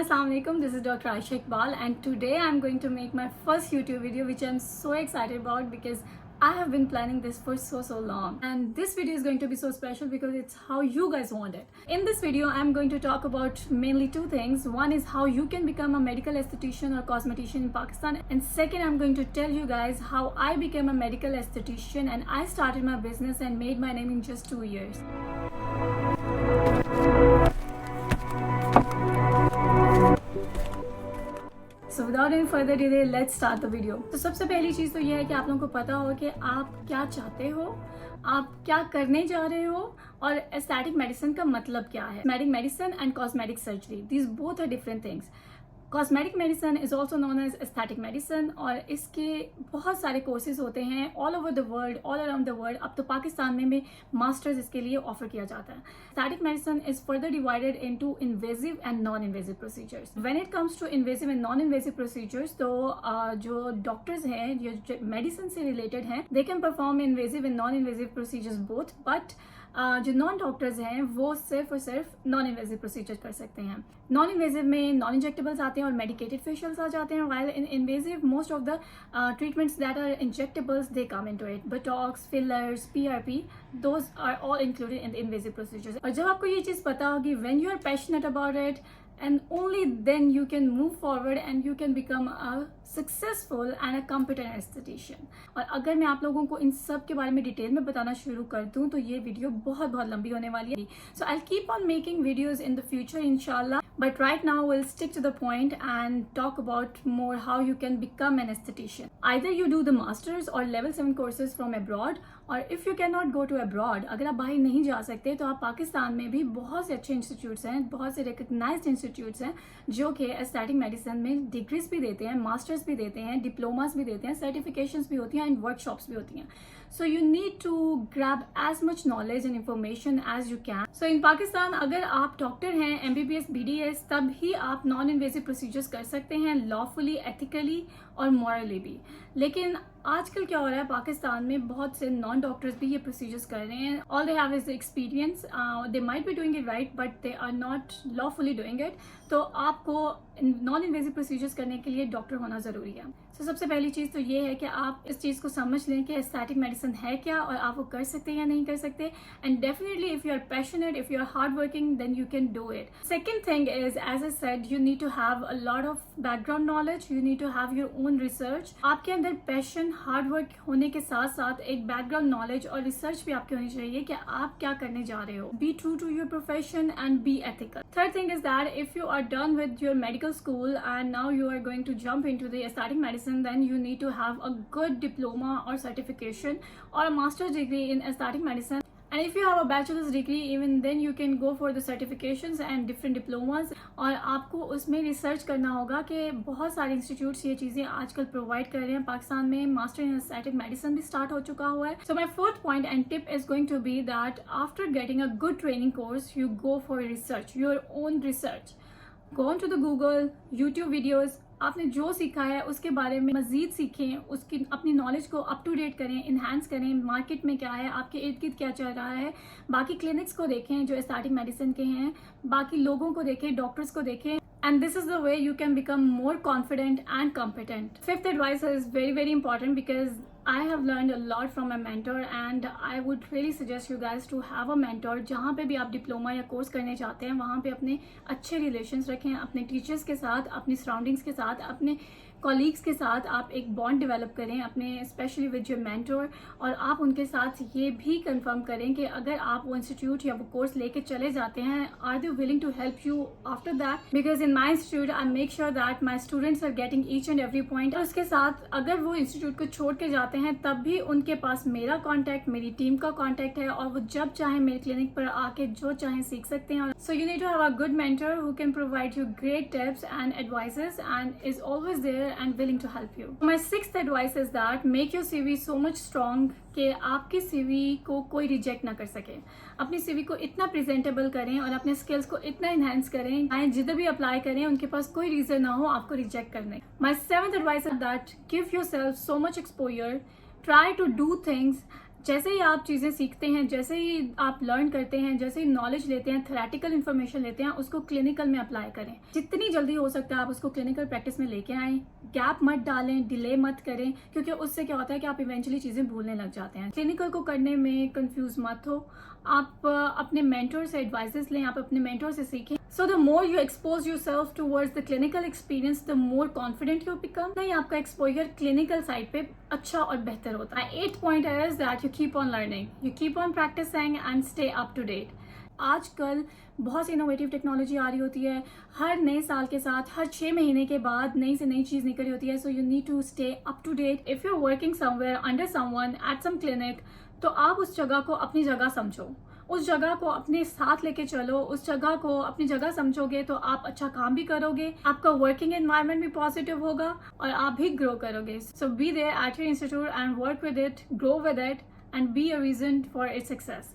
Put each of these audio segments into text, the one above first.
Assalamualaikum. This is Dr. Aisha Iqbal and today I'm going to make my first YouTube video which I'm so excited about because I have been planning this for so long, and this video is going to be so special because it's how you guys want it. In this video I'm going to talk about mainly two things. One is how you can become a medical esthetician or cosmetician in Pakistan, and second I'm going to tell you guys how I became a medical esthetician and I started my business and made my name in just 2 years. So without any further delay, let's start the video. तो सबसे पहली चीज़ तो ये है कि आप लोगों को पता हो कि आप क्या चाहते हो, आप क्या करने जा रहे हो और एस्थेटिक मेडिसिन का मतलब क्या है. Medicine and cosmetic surgery, these both are different things. Cosmetic medicine is also known as aesthetic medicine और इसके बहुत सारे कोर्सेज होते हैं all over the world, all around the world. अब तो पाकिस्तान में भी मास्टर्स इसके लिए ऑफर किया जाता है. Aesthetic medicine is further divided into invasive and non invasive procedures. When it comes to invasive and non invasive procedures, तो जो डॉक्टर्स हैं जो मेडिसिन से रिलेटेड हैं, they can perform invasive and non invasive procedures both, but जो non doctors हैं वो सिर्फ और सिर्फ नॉन इन्वेजिव प्रोसीजर कर सकते हैं. नॉन इन्वेजिव में नॉन इंजेक्टेबल्स आते हैं और मेडिकेटेड फेशियल्स आ जाते हैं, while in invasive most of the treatments that are injectables they come into it. Botox, fillers, PRP, those are all included in the invasive procedures. और जब आपको ये चीज़ पता होगी, when you are passionate about it, and only then you can move forward and you can become a successful and a competent esthetician. और अगर मैं आप लोगों को इन सब के बारे में डिटेल में बताना शुरू कर दूं तो ये वीडियो बहुत लंबी होने वाली है. So I'll keep on making videos in the future inshallah, but right now we'll stick to the point and talk about more how you can become an esthetician. Either you do the masters or level 7 courses from abroad, और if you cannot go to abroad, अगर आप बाहर नहीं जा सकते तो आप पाकिस्तान में भी बहुत से अच्छे इंस्टीट्यूट्स हैं, बहुत से रिकग्नाइज्ड इंस्टीट्यूट्स हैं जो कि एस्थेटिक मेडिसिन में डिग्रीज भी देते हैं, मास्टर्स भी देते हैं, डिप्लोमास भी देते हैं, सर्टिफिकेशंस भी होती हैं एंड वर्कशॉप्स भी होती हैं. So you need to grab as much knowledge and information as you can. So in Pakistan अगर आप डॉक्टर हैं, MBBS, BDS, तब ही आप नॉन इन्वेजिव प्रोसीजर्स कर सकते हैं लॉफुली, एथिकली और मॉरली भी. लेकिन आजकल क्या हो रहा है, पाकिस्तान में बहुत से नॉन डॉक्टर्स भी ये प्रोसीजर्स कर रहे हैं. All they have is experience, they might be doing it right but they are not lawfully doing it. तो आपको नॉन इन्वेजिव प्रोसीजर्स करने के लिए डॉक्टर होना ज़रूरी है. तो सबसे पहली चीज़ तो ये है कि आप इस चीज़ को समझ लें कि एस्थेटिक मेडिसिन है क्या और आप वो कर सकते हैं या नहीं कर सकते. And definitely if you are passionate, if you are hard working, then you can do it. Second thing is, as I said, you need to have a lot of background knowledge, you need to have your own research. आपके अंदर passion, hard work होने के साथ साथ एक background knowledge और research भी आपकी होनी चाहिए कि आप क्या करने जा रहे हो. Be true to your profession and be ethical. Third thing is that if you are done with your medical school and now you are going to jump into the aesthetic medicine, then you need to have a good diploma or certification or a master's degree in aesthetic medicine. And if you have a bachelor's degree, even then you can go for the certifications and different diplomas. और आपको उसमें research करना होगा कि बहुत सारे institutes ये चीज़ें आजकल प्रोवाइड कर रहे हैं. पाकिस्तान में मास्टर इन एस्थेटिक मेडिसिन भी स्टार्ट हो चुका हुआ है. So my fourth point and tip is going to be that after getting a good training course, you go for research, your own research. Go on to the Google, YouTube videos. आपने जो सीखा है उसके बारे में मजीद सीखें, उसकी अपनी नॉलेज को अप टू डेट करें, इन्हांस करें. मार्केट में क्या है, आपके इर्द गिर्द क्या चल रहा है, बाकी क्लिनिक्स को देखें जो एस्थेटिक मेडिसिन के हैं, बाकी लोगों को देखें, डॉक्टर्स को देखें. And this is the way you can become more confident and competent. Fifth advice is very important because I have learned a lot from my mentor and I would really suggest you guys to have a mentor. जहाँ पे भी आप diploma या course करने चाहते हैं वहाँ पे अपने अच्छे रिलेशंस रखें, अपने टीचर्स के साथ, अपनी सराउंडिंग्स के साथ, अपने कॉलीग्स के साथ आप एक बॉन्ड डेवलप करें अपने, स्पेशली विद योर मेंटर. और आप उनके साथ ये भी कंफर्म करें कि अगर आप वो इंस्टीट्यूट या वो कोर्स लेके चले जाते हैं, are they willing to help you after that. Because in my institute I make sure that my students are getting each and every point. और उसके साथ अगर वो इंस्टीट्यूट को छोड़ के जाते हैं तब भी उनके पास मेरा कॉन्टैक्ट, मेरी टीम का कॉन्टैक्ट है और वो जब चाहे मेरे क्लिनिक पर आके जो चाहे सीख सकते हैं. So you need to have a good mentor who can provide you great tips and advices and is always there and willing to help you. My sixth advice is that make your CV so much strong कि आपकी CV को कोई reject ना कर सके. अपनी CV को इतना प्रेजेंटेबल करें और अपने स्किल्स को इतना इन्हेंस करें, चाहे जिधर भी अप्लाई करें उनके पास कोई रीजन ना हो आपको रिजेक्ट करने. My seventh advice is that give yourself so much exposure, try to do things जैसे ही आप चीज़ें सीखते हैं, जैसे ही आप लर्न करते हैं, जैसे ही नॉलेज लेते हैं, थेरेटिकल इन्फॉर्मेशन लेते हैं, उसको क्लिनिकल में अप्लाई करें। जितनी जल्दी हो सकता है आप उसको क्लिनिकल प्रैक्टिस में लेके आएँ। गैप मत डालें, डिले मत करें, क्योंकि उससे क्या होता है कि आप इवेंचुअली चीज़ें भूलने लग जाते हैं। क्लिनिकल को करने में कंफ्यूज मत हो। आप अपने मेंटर से एडवाइसेस लें, आप अपने मेंटर से सीखें। So the more you expose yourself towards the clinical experience, the more confident you become. नहीं, आपका exposure clinical side पे अच्छा और बेहतर होता है। 8th point is that you keep on learning, you keep on practicing and stay up to date. आजकल बहुत सी इनोवेटिव टेक्नोलॉजी आ रही होती है, हर नए साल के साथ हर 6 महीने के बाद नई से नई चीज़ निकल रही होती है। So you need to stay up to date. If you are working somewhere under someone at some clinic, तो आप उस जगह को अपनी जगह समझो, उस जगह को अपने साथ लेके चलो, उस जगह को अपनी जगह समझोगे तो आप अच्छा काम भी करोगे, आपका वर्किंग एनवायरनमेंट भी पॉजिटिव होगा और आप भी ग्रो करोगे। So be there at your institute and work with it, grow with it and be a reason for its success.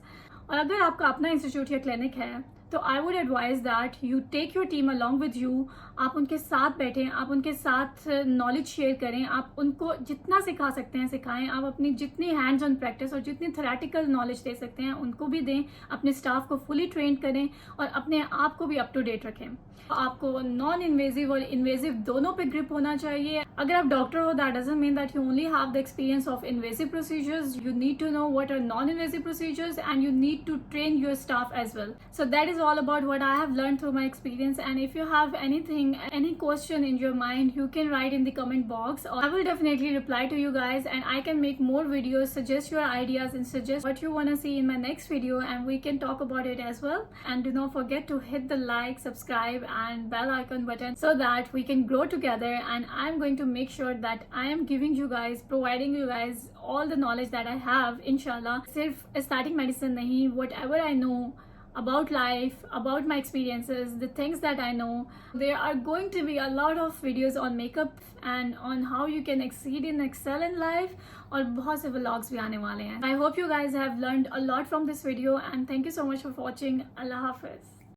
और अगर आपका अपना इंस्टीट्यूट या क्लिनिक है तो I would advise that you take your team along with you. आप उनके साथ बैठें, आप उनके साथ नॉलेज शेयर करें, आप उनको जितना सिखा सकते हैं सिखाएं, आप अपनी जितनी हैंड्स ऑन प्रैक्टिस और जितनी थेरेटिकल नॉलेज दे सकते हैं उनको भी दें, अपने स्टाफ को फुली ट्रेन करें और अपने आप को भी अप टू डेट रखें। आपको नॉन इन्वेजिव और इन्वेजिव दोनों पे ग्रिप होना चाहिए। अगर आप डॉक्टर हो, that doesn't mean that you only have the experience of invasive procedures. You need to know what are non invasive procedures and you need to train your staff as well. So that is all about what I have learned through my experience, and if you have anything, any question in your mind, you can write in the comment box. I will definitely reply to you guys, and I can make more videos, suggest your ideas and suggest what you want to see in my next video, and we can talk about it as well. And do not forget to hit the like, subscribe and bell icon button so that we can grow together, and I'm going to make sure that I am giving you guys, providing you guys all the knowledge that I have, inshallah. सिर्फ aesthetic medicine नहीं, whatever I know about life, about my experiences, the things that I know. There are going to be a lot of videos on makeup and on how you can exceed and excel in life, और बहुत से vlogs भी आने वाले हैं. I hope you guys have learned a lot from this video, and thank you so much for watching. Allah Hafiz.